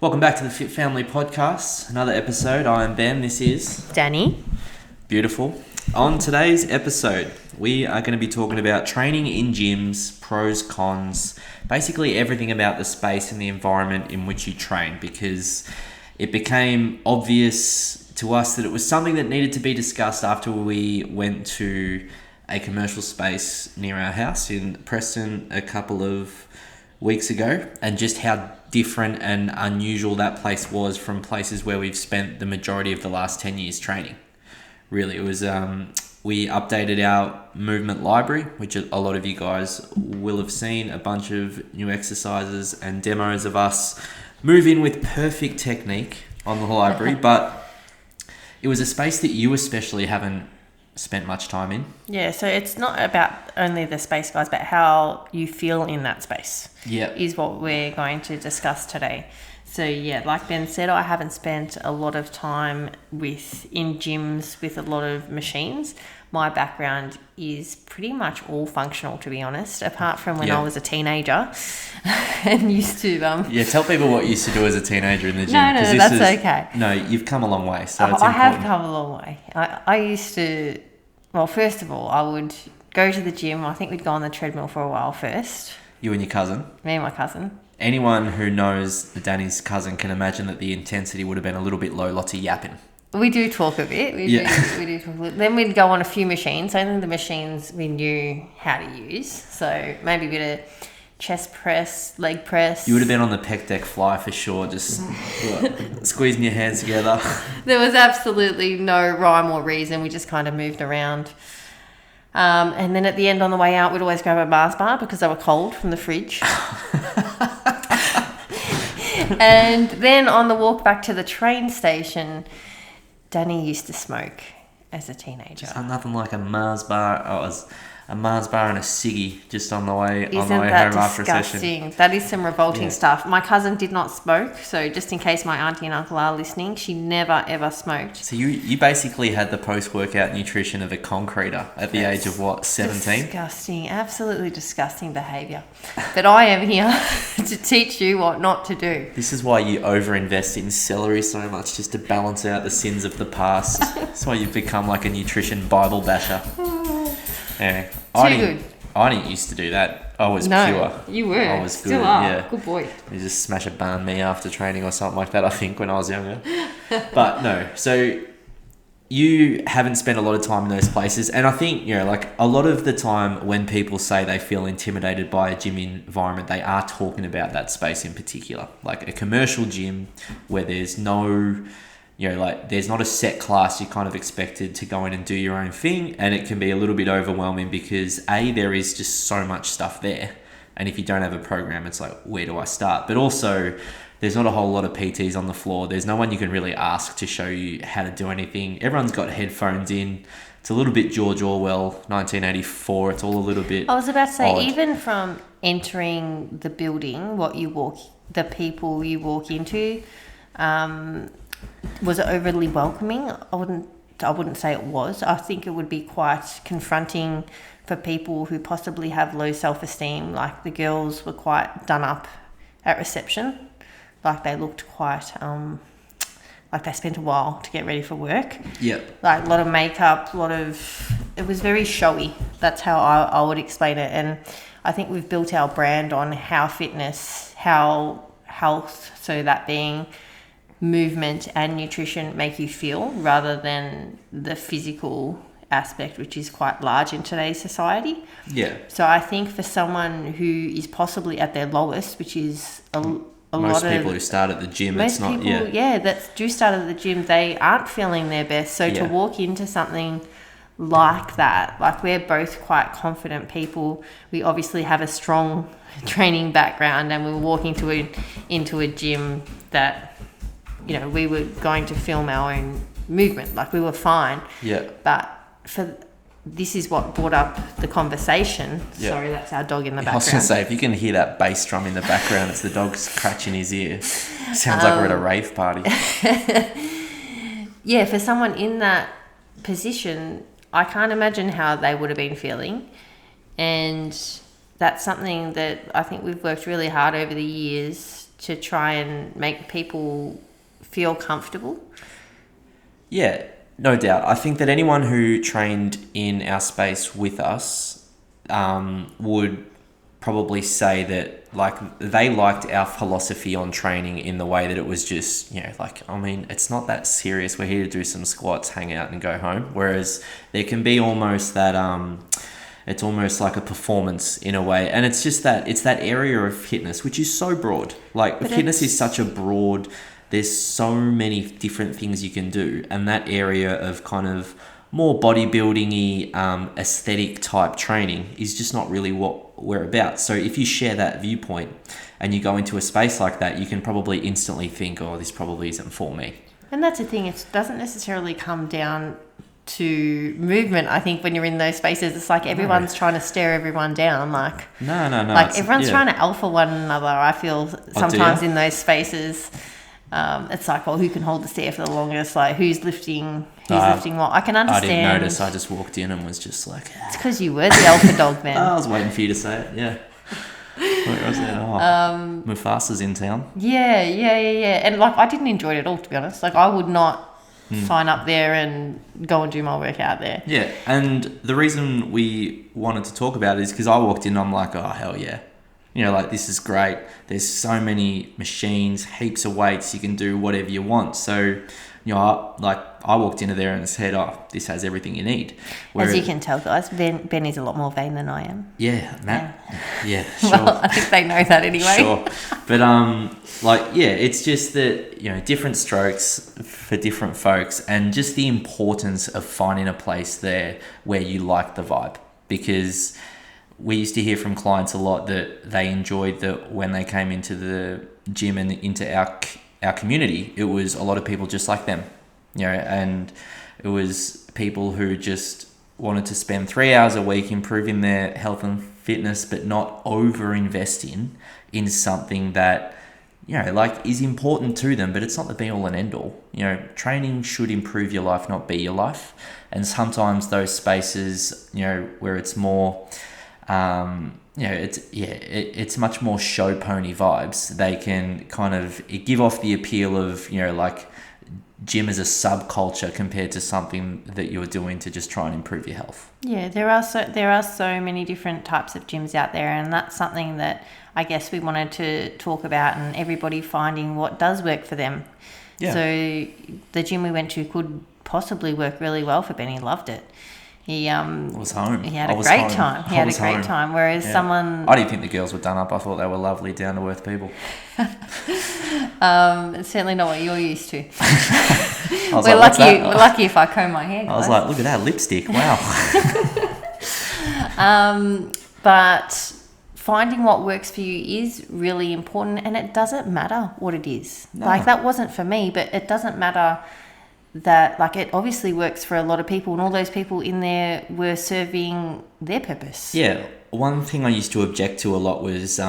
Welcome back to the Fit Family Podcast. Another episode. I am Ben. This is Danny. Beautiful. On today's episode, we are going to be talking about training in gyms, pros, cons, basically everything about the space and the environment in which you train, because it became obvious to us that it was something that needed to be discussed after we went to a commercial space near our house in Preston a couple of weeks ago, and just how different and unusual that place was from places where we've spent the majority of the last 10 years training. Really, it was, we updated our movement library, which a lot of you guys will have seen, a bunch of new exercises and demos of us move in with perfect technique on the library, but it was a space that you especially haven't spent much time in. Yeah, so it's not about only the space, guys, but how you feel in that space. Yeah. Is what we're going to discuss today. So yeah, like Ben said, I haven't spent a lot of time in gyms with a lot of machines. My background is pretty much all functional, to be honest, apart from when I was a teenager and used to... Yeah, tell people what you used to do as a teenager in the gym. No, that's okay. No, you've come a long way, so it's I important. have come a long way. I used to... Well, first of all, I would go to the gym. I think we'd go on the treadmill for a while first. You and your cousin? Me and my cousin. Anyone who knows Danny's cousin can imagine that the intensity would have been a little bit low, lots of yapping. We do talk a bit. We do talk a little. Then we'd go on a few machines. Only the machines we knew how to use. So maybe a bit of chest press, leg press. You would have been on the pec deck fly for sure, just squeezing your hands together. There was absolutely no rhyme or reason. We just kind of moved around. And then at the end on the way out, we'd always grab a Mars bar because they were cold from the fridge. And then on the walk back to the train station, Danny used to smoke as a teenager. Just nothing like a Mars bar. Oh, it was a Mars bar and a ciggy just on the way home after a session. That is some revolting stuff. My cousin did not smoke, so just in case my auntie and uncle are listening, she never ever smoked. So you basically had the post-workout nutrition of a concreter at the age of what, 17? Disgusting, absolutely disgusting behaviour. But I am here to teach you what not to do. This is why you overinvest in celery so much, just to balance out the sins of the past. That's why you've become like a nutrition Bible basher. Yeah. I didn't used to do that. I was pure. You were. I was Still good. are. Yeah. Good boy. You just smash a banh mi after training or something like that, I think, when I was younger. But no, so you haven't spent a lot of time in those places. And I think, like a lot of the time when people say they feel intimidated by a gym environment, they are talking about that space in particular. Like a commercial gym where there's no... there's not a set class. You're kind of expected to go in and do your own thing, and it can be a little bit overwhelming because there is just so much stuff there, and if you don't have a program, it's like, where do I start? But also, there's not a whole lot of PTs on the floor. There's no one you can really ask to show you how to do anything. Everyone's got headphones in. It's a little bit George Orwell, 1984. It's all a little bit I was about to say, odd. even from entering the building, the people you walk into, was it overly welcoming? I wouldn't say it was. I think it would be quite confronting for people who possibly have low self-esteem. Like the girls were quite done up at reception. Like they looked quite, like they spent a while to get ready for work. Yep. Like a lot of makeup, it was very showy. That's how I would explain it. And I think we've built our brand on how fitness, how health, so that being movement and nutrition make you feel, rather than the physical aspect, which is quite large in today's society. Yeah. So I think for someone who is possibly at their lowest, which is most people who start at the gym, that do start at the gym, they aren't feeling their best. So to walk into something like that, like we're both quite confident people. We obviously have a strong training background, and we were walking into a gym that, we were going to film our own movement. Like we were fine. Yeah. But this is what brought up the conversation. Yeah. Sorry, that's our dog in the background. I was going to say, if you can hear that bass drum in the background, it's the dog scratching his ear. Sounds like we're at a rave party. Yeah, for someone in that position, I can't imagine how they would have been feeling. And that's something that I think we've worked really hard over the years to try and make people feel comfortable. Yeah, no doubt. I think that anyone who trained in our space with us would probably say that like they liked our philosophy on training in the way that it was just, like, I mean, it's not that serious. We're here to do some squats, hang out and go home. Whereas there can be almost that it's almost like a performance in a way. And it's just that it's that area of fitness, which is so broad. Like fitness is such a broad, there's so many different things you can do. And that area of kind of more bodybuilding-y, aesthetic type training is just not really what we're about. So if you share that viewpoint and you go into a space like that, you can probably instantly think, oh, this probably isn't for me. And that's the thing, it doesn't necessarily come down to movement. I think when you're in those spaces, it's like everyone's trying to stare everyone down. Like no. Like everyone's trying to alpha one another. I feel sometimes in those spaces, it's like, well, who can hold the stair for the longest? Like who's lifting what? I can understand. I didn't notice. I just walked in and was just like, it's because you were the alpha dog, man. I was waiting for you to say it. Yeah. Where was it? Mufasa's in town. Yeah. And like, I didn't enjoy it at all, to be honest. Like, I would not sign up there and go and do my workout there. Yeah, and the reason we wanted to talk about it is because I walked in and I'm like, oh, hell yeah. Like, this is great. There's so many machines, heaps of weights. You can do whatever you want. So, I walked into there and said, oh, this has everything you need. As you can tell, guys, Ben is a lot more vain than I am. Yeah, Matt. Yeah, sure. Well, I think they know that anyway. Sure. But, it's just that, different strokes for different folks and just the importance of finding a place there where you like the vibe. Because we used to hear from clients a lot that they enjoyed that when they came into the gym and into our community, it was a lot of people just like them, and it was people who just wanted to spend 3 hours a week improving their health and fitness, but not over investing in something that, is important to them, but it's not the be all and end all. Training should improve your life, not be your life. And sometimes those spaces, where it's more, it's much more show pony vibes. They can kind of give off the appeal of, gym as a subculture compared to something that you're doing to just try and improve your health. Yeah, there are so many different types of gyms out there, and that's something that I guess we wanted to talk about, and everybody finding what does work for them. Yeah. So the gym we went to could possibly work really well for Ben. He loved it. He was home. He had a great time. He had a great time. Whereas someone, I didn't think the girls were done up. I thought they were lovely, down to earth people. It's certainly not what you're used to. We're lucky if I comb my hair, guys. I was like, look at that lipstick! Wow. But finding what works for you is really important, and it doesn't matter what it is. No. Like, that wasn't for me, but it doesn't matter. That, like, it obviously works for a lot of people, and all those people in there were serving their purpose. Yeah. One thing I used to object to a lot was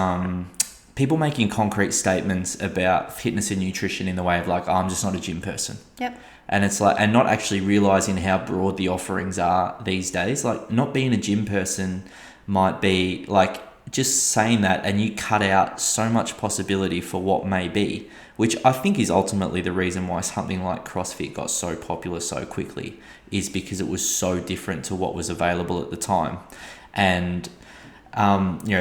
people making concrete statements about fitness and nutrition in the way of like, oh, I'm just not a gym person. Yep. And it's like, and not actually realizing how broad the offerings are these days. Like, not being a gym person might be like just saying that, and you cut out so much possibility for what may be, which I think is ultimately the reason why something like CrossFit got so popular so quickly, is because it was so different to what was available at the time. And,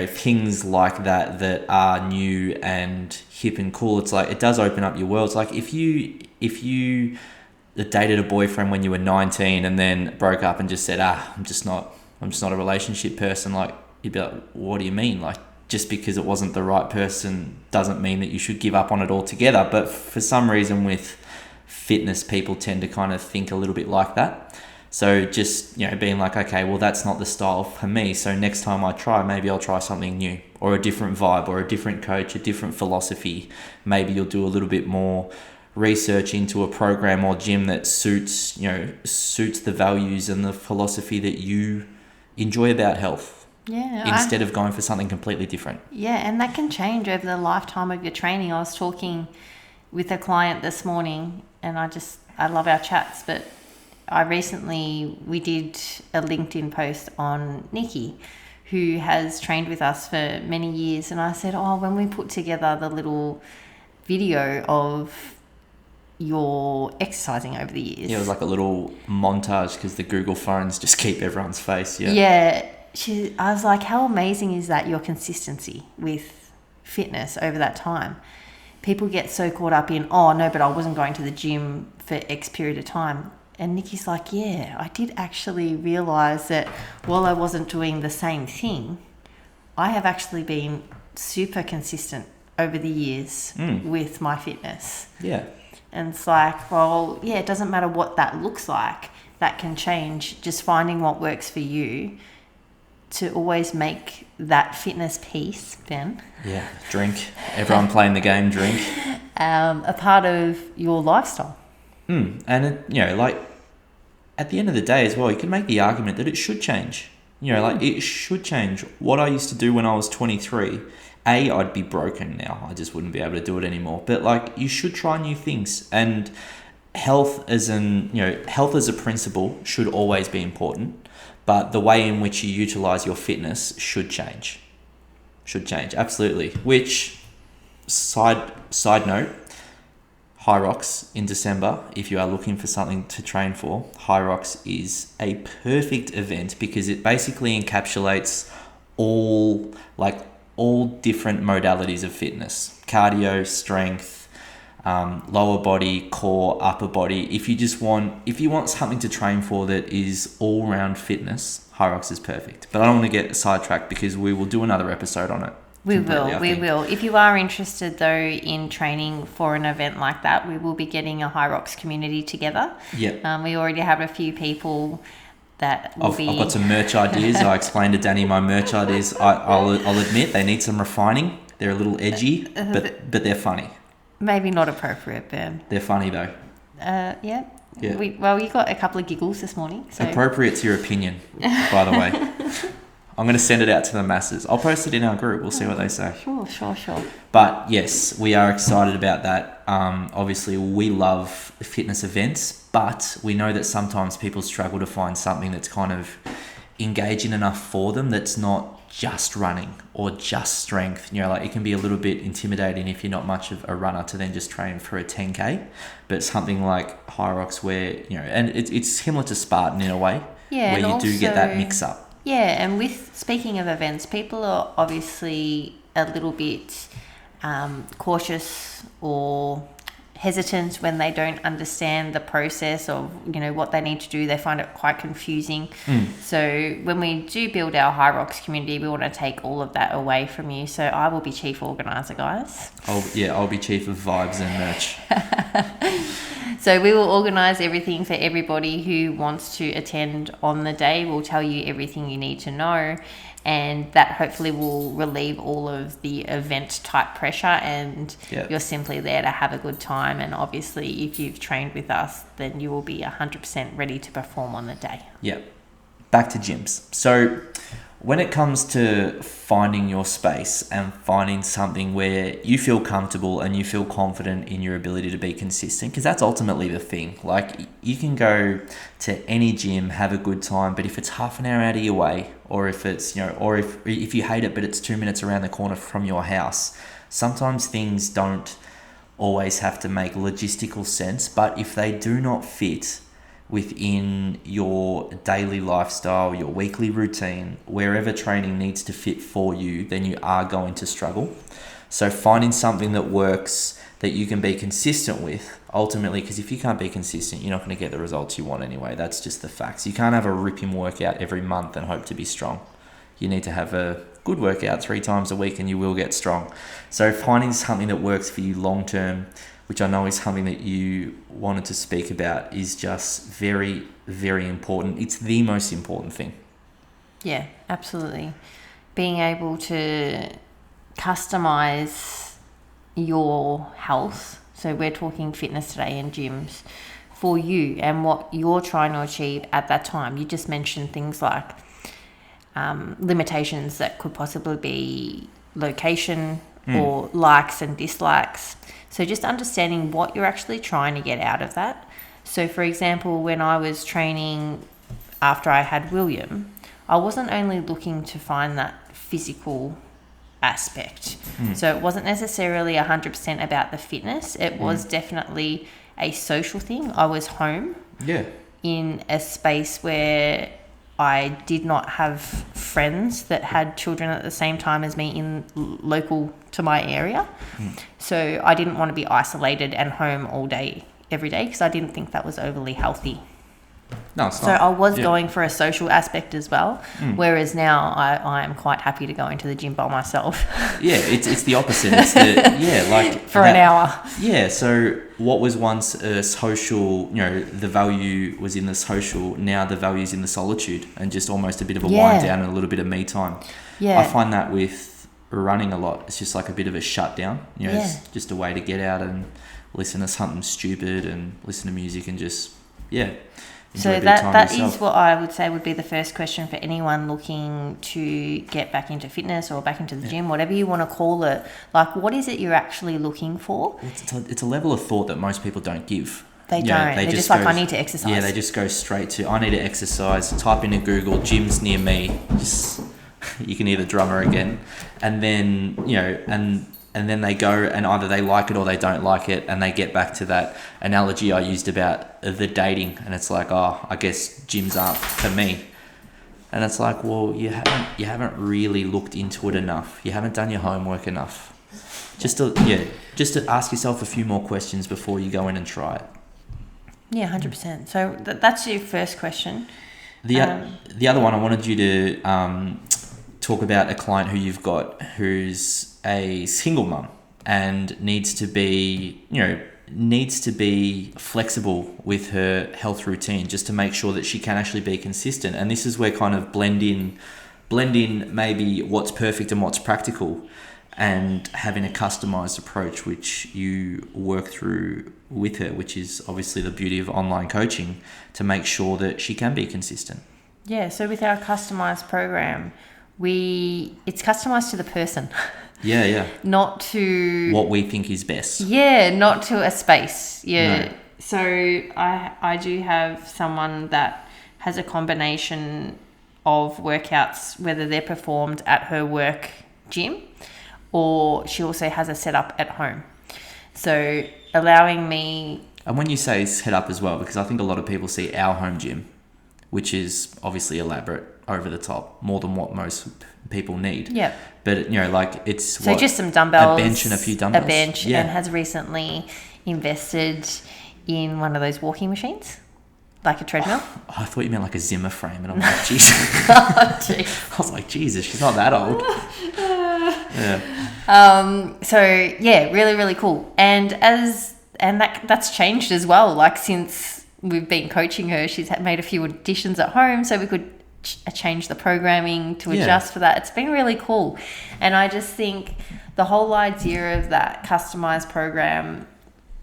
things like that are new and hip and cool, it's like, it does open up your world. It's like if you dated a boyfriend when you were 19 and then broke up and just said, I'm just not a relationship person, like, you'd be like, what do you mean? Like, just because it wasn't the right person doesn't mean that you should give up on it altogether. But for some reason with fitness, people tend to kind of think a little bit like that. So just, being like, okay, well, that's not the style for me. So next time I try, maybe I'll try something new, or a different vibe, or a different coach, a different philosophy. Maybe you'll do a little bit more research into a program or gym that suits the values and the philosophy that you enjoy about health. Yeah. Instead of going for something completely different. Yeah, and that can change over the lifetime of your training. I was talking with a client this morning, and I love our chats, but we did a LinkedIn post on Nikki, who has trained with us for many years, and I said, when we put together the little video of your exercising over the years. Yeah, it was like a little montage because the Google phones just keep everyone's face. Yeah. Yeah. I was like, how amazing is that, your consistency with fitness over that time? People get so caught up in, oh, no, but I wasn't going to the gym for X period of time. And Nikki's like, yeah, I did actually realise that while I wasn't doing the same thing, I have actually been super consistent over the years with my fitness. Yeah. And it's like, well, yeah, it doesn't matter what that looks like. That can change. Just finding what works for you to always make that fitness piece, Ben. Yeah, drink. Everyone playing the game, drink. A part of your lifestyle. And, like, at the end of the day as well, you can make the argument that it should change. Like, it should change. What I used to do when I was 23, I'd be broken now. I just wouldn't be able to do it anymore. But, like, you should try new things. And health as a principle should always be important. But the way in which you utilize your fitness should change. Absolutely. Which, side note, High Rocks in December, if you are looking for something to train for, High Rocks is a perfect event because it basically encapsulates all different modalities of fitness: cardio, strength, lower body, core, upper body. If you want something to train for that is all round fitness, High Rocks is perfect. But I don't want to get sidetracked because we will do another episode on it. We will. If you are interested though in training for an event like that, we will be getting a High Rocks community together. Yeah. We already have a few people that will I've got some merch ideas. I explained to Danny my merch ideas. I'll admit they need some refining. They're a little edgy, but they're funny. Maybe not appropriate, Ben. They're funny though. Yeah. Yeah. You got a couple of giggles this morning. So. Appropriate's your opinion, by the way. I'm going to send it out to the masses. I'll post it in our group. We'll see what they say. Sure. But yes, we are excited about that. Obviously, we love fitness events, but we know that sometimes people struggle to find something that's kind of engaging enough for them that's not just running or just strength. Like, it can be a little bit intimidating if you're not much of a runner to then just train for a 10K. But something like High Rocks where, and it's similar to Spartan in a way, where you do get that mix up. Yeah, and speaking of events, people are obviously a little bit cautious or hesitant when they don't understand the process of, what they need to do. They find it quite confusing. So when we do build our High Rocks community, we want to take all of that away from you. So I will be chief organizer, guys. I'll be chief of vibes and merch. So we will organise everything for everybody who wants to attend on the day. We'll tell you everything you need to know, and that hopefully will relieve all of the event type pressure, and you're simply there to have a good time. And obviously if you've trained with us, then you will be 100% ready to perform on the day. Yeah. Back to gyms. So when it comes to finding your space and finding something where you feel comfortable and you feel confident in your ability to be consistent, because that's ultimately the thing. Like, you can go to any gym, have a good time, but if it's half an hour out of your way, or if it's, or if you hate it, but it's 2 minutes around the corner from your house, sometimes things don't always have to make logistical sense. But if they do not fit within your daily lifestyle, your weekly routine, wherever training needs to fit for you, then you are going to struggle. So finding something that works, that you can be consistent with, ultimately, because if you can't be consistent, you're not going to get the results you want anyway. That's just the facts. You can't have a ripping workout every month and hope to be strong. You need to have a good workout 3 times a week and you will get strong. So finding something that works for you long term, which I know is something that you wanted to speak about, is just very, very important. It's the most important thing. Yeah, absolutely. Being able to customize your health. So we're talking fitness today and gyms for you and what you're trying to achieve at that time. You just mentioned things like limitations that could possibly be location or likes and dislikes. So just understanding what you're actually trying to get out of that. So for example, when I was training after I had William, I wasn't only looking to find that physical aspect. So it wasn't necessarily 100% about the fitness. It was definitely a social thing. I was home in a space where I did not have friends that had children at the same time as me in local to my area. So I didn't want to be isolated and home all day, every day, because I didn't think that was overly healthy. No, it's not. So I was going for a social aspect as well, whereas now I am quite happy to go into the gym by myself. Yeah, it's the opposite. It's the, for an hour. Yeah, so what was once a social, the value was in the social, now the value is in the solitude and just almost a bit of a wind down and a little bit of me time. Yeah. I find that with running a lot, it's just like a bit of a shutdown. It's just a way to get out and listen to something stupid and listen to music and just, so that is what I would say would be the first question for anyone looking to get back into fitness or back into the gym, whatever you want to call it. Like, what is it you're actually looking for? It's a level of thought that most people don't give. They don't. They're just like, I need to exercise. Yeah, they just go straight to, I need to exercise. Type into Google, gyms near me. Just, you can hear the drummer again. And then, and then they go and either they like it or they don't like it, and they get back to that analogy I used about the dating, and it's like, oh, I guess gyms aren't for me. And it's like, well, you haven't really looked into it enough. You haven't done your homework enough. Just to ask yourself a few more questions before you go in and try it. Yeah, 100%. So that's your first question. The other one, I wanted you to talk about a client who you've got who's a single mum and needs to be flexible with her health routine just to make sure that she can actually be consistent. And this is where kind of blend in maybe what's perfect and what's practical, and having a customized approach which you work through with her, which is obviously the beauty of online coaching, to make sure that she can be consistent. Yeah, so with our customized program, it's customized to the person. Yeah. Not to what we think is best. Yeah, not to a space. Yeah. No. So I do have someone that has a combination of workouts, whether they're performed at her work gym or she also has a setup at home. So allowing me... And when you say set up as well, because I think a lot of people see our home gym, which is obviously elaborate, over the top, more than what most people need. Yeah. But, it's so just some dumbbells. A bench and a few dumbbells. A bench, and has recently invested in one of those walking machines, like a treadmill. Oh, I thought you meant like a Zimmer frame, and I'm like, Jesus. I was like, Jesus, she's not that old. So yeah, really, really cool. And that's changed as well. Like, since we've been coaching her, she's made a few additions at home, so we could change the programming to adjust for that. It's been really cool. And I just think the whole idea of that customized program,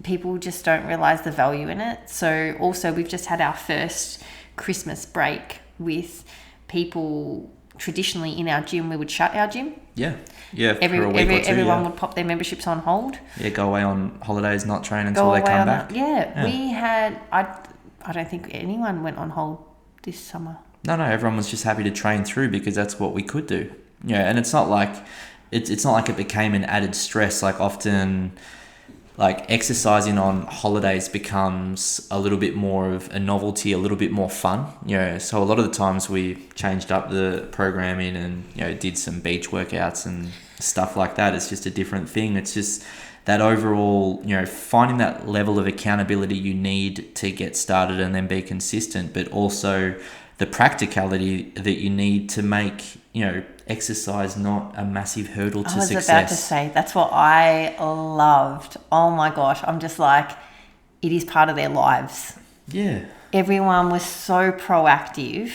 people just don't realize the value in it. So also, we've just had our first Christmas break with people. Traditionally in our gym, we would shut our gym. Yeah, for a week or two, everyone would pop their memberships on hold. Yeah, go away on holidays, not train until they come back. We had... I don't think anyone went on hold this summer. No, everyone was just happy to train through because that's what we could do. Yeah, and it's not like it became an added stress. Like, often, like, exercising on holidays becomes a little bit more of a novelty, a little bit more fun. So a lot of the times we changed up the programming and did some beach workouts and stuff like that. It's just a different thing. It's just that overall, finding that level of accountability you need to get started and then be consistent, but also the practicality that you need to make, exercise not a massive hurdle to success. I was about to say, that's what I loved. Oh my gosh, I'm just like, it is part of their lives. Yeah. Everyone was so proactive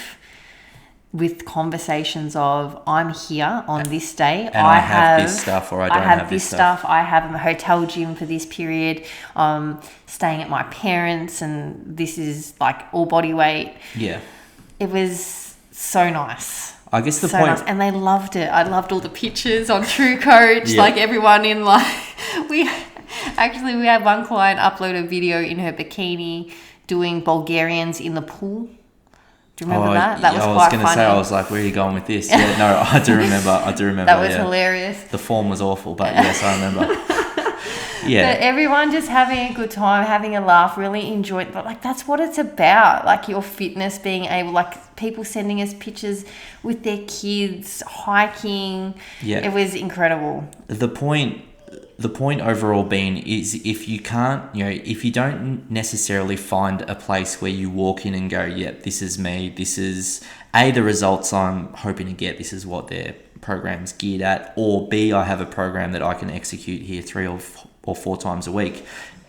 with conversations of, I'm here on this day. And I have this stuff, or I don't have this stuff. I have a hotel gym for this period. Staying at my parents', and this is like all body weight. Yeah. It was so nice. I guess the point... Nice. And they loved it. I loved all the pictures on True Coach. Like, everyone in we had one client upload a video in her bikini doing Bulgarians in the pool. Do you remember that? That was I was quite going to funny. say, I was like, where are you going with this? Yeah, no, I do remember. That was hilarious. The form was awful, but yes, I remember. Yeah. But everyone just having a good time, having a laugh, really enjoying. But like that's what it's about. Like your fitness, being able, like people sending us pictures with their kids hiking. Yeah. It was incredible. The point overall being is if you can't, if you don't necessarily find a place where you walk in and go, yep, this is me, this is A, the results I'm hoping to get, this is what their program's geared at, or B, I have a program that I can execute here 3 or 4 times a week.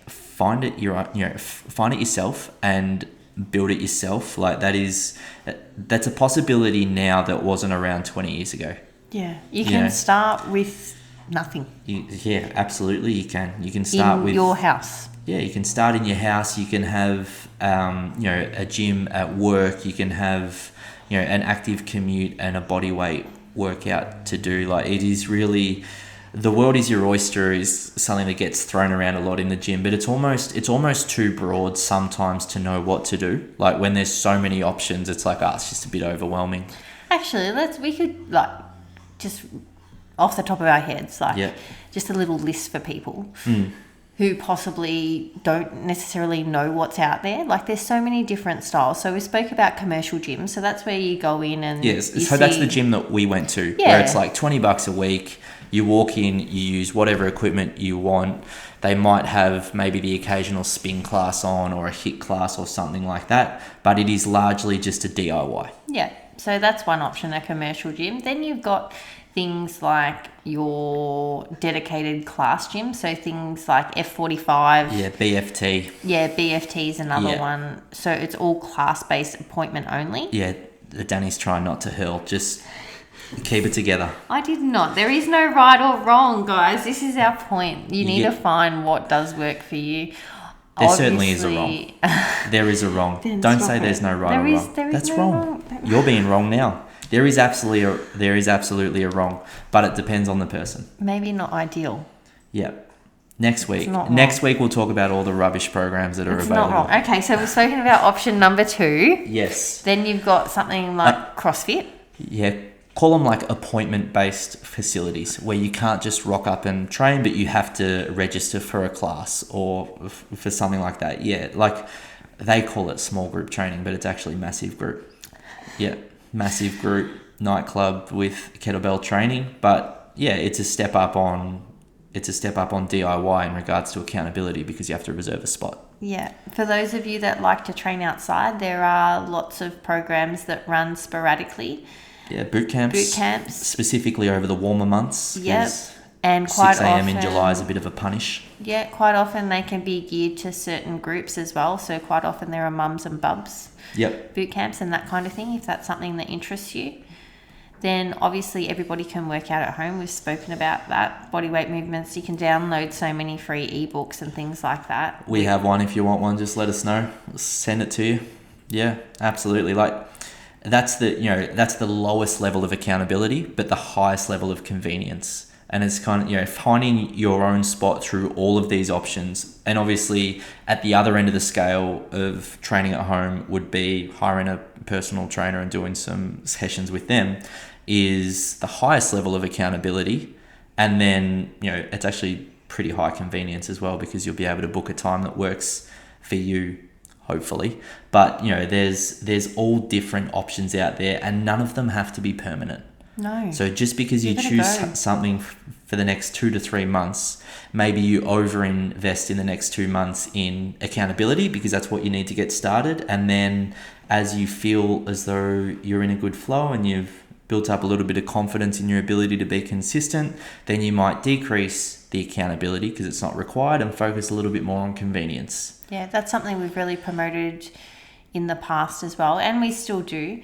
Find it yourself and build it yourself. Like that's a possibility now that wasn't around 20 years ago. Yeah, you can start with nothing. Yeah, absolutely. You can start with your house. Yeah, you can start in your house. You can have a gym at work. You can have an active commute and a body weight workout to do. Like it is really, the world is your oyster is something that gets thrown around a lot in the gym, but it's almost too broad sometimes to know what to do. Like when there's so many options, it's like it's just a bit overwhelming. Actually, we could like just off the top of our heads, just a little list for people who possibly don't necessarily know what's out there. Like there's so many different styles. So we spoke about commercial gyms. So that's where you go in and that's the gym that we went to, where it's like $20 a week. You walk in, you use whatever equipment you want. They might have maybe the occasional spin class on or a HIIT class or something like that, but it is largely just a DIY. Yeah, so that's one option, a commercial gym. Then you've got things like your dedicated class gym, so things like F45. Yeah, BFT. Yeah, BFT is another one. So it's all class-based, appointment only. Yeah, Danny's trying not to hurl, just keep it together. I did not. There is no right or wrong, guys. This is our point. You need to find what does work for you. There certainly is a wrong. There is a wrong. Don't say there's no right or wrong. That's wrong. You're being wrong now. There is absolutely a wrong, but it depends on the person. Maybe not ideal. Yeah. Next week we'll talk about all the rubbish programs that are available. Not wrong. Okay, so we've spoken about option number 2. Yes. Then you've got something like CrossFit. Yeah. Call them like appointment-based facilities where you can't just rock up and train, but you have to register for a class or for something like that. Yeah, like they call it small group training, but it's actually massive group. Yeah, massive group nightclub with kettlebell training. But yeah, it's a step up on DIY in regards to accountability because you have to reserve a spot. Yeah, for those of you that like to train outside, there are lots of programs that run sporadically. Yeah, boot camps. Specifically over the warmer months. Yep. And quite 6 a.m. often, in July is a bit of a punish. Yeah, quite often they can be geared to certain groups as well. So quite often there are mums and bubs. Yep. Boot camps and that kind of thing, if that's something that interests you. Then obviously everybody can work out at home. We've spoken about that. Bodyweight movements. You can download so many free ebooks and things like that. We have one. If you want one, just let us know. We'll send it to you. Yeah, absolutely. Like that's the lowest level of accountability, but the highest level of convenience. And it's kind of, finding your own spot through all of these options. And obviously at the other end of the scale of training at home would be hiring a personal trainer and doing some sessions with them is the highest level of accountability. And then, it's actually pretty high convenience as well because you'll be able to book a time that works for you, hopefully. But, there's all different options out there and none of them have to be permanent. No. So just because you choose something for the next 2 to 3 months, maybe you overinvest in the next 2 months in accountability because that's what you need to get started. And then as you feel as though you're in a good flow and you've built up a little bit of confidence in your ability to be consistent, then you might decrease the accountability because it's not required and focus a little bit more on convenience. Yeah, that's something we've really promoted in the past as well, and we still do.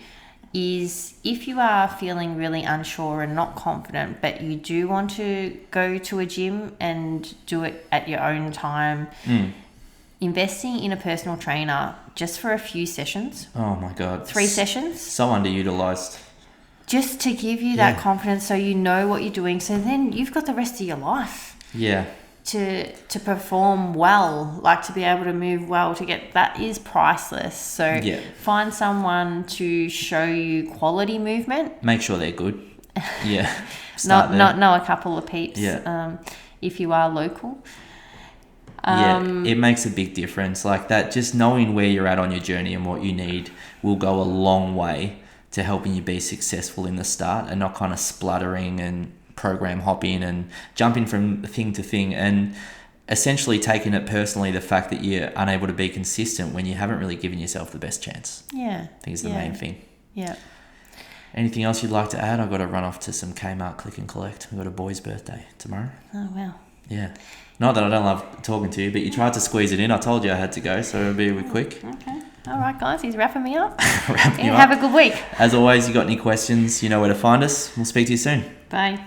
Is if you are feeling really unsure and not confident, but you do want to go to a gym and do it at your own time, investing in a personal trainer just for a few sessions. Oh my God. 3 sessions. So underutilized. Just to give you that confidence so you know what you're doing. So then you've got the rest of your life. Yeah. to perform well, like to be able to move well, to get that is priceless. So find someone to show you quality movement. Make sure they're good. Yeah. Not know a couple of peeps. Yeah. If you are local. It makes a big difference. Like that, just knowing where you're at on your journey and what you need will go a long way to helping you be successful in the start, and not kind of spluttering and program hopping and jumping from thing to thing, and essentially taking it personally, the fact that you're unable to be consistent when you haven't really given yourself the best chance. I think is the main thing. Anything else you'd like to add? I've got to run off to some Kmart click and collect. We've got a boy's birthday tomorrow. Oh wow. Yeah. Not that I don't love talking to you, but you tried to squeeze it in. I told you I had to go, so it'll be a bit quick. Okay. All right, guys. He's wrapping me up. Wrapping you up. Have a good week. As always, you got any questions, you know where to find us. We'll speak to you soon. Bye.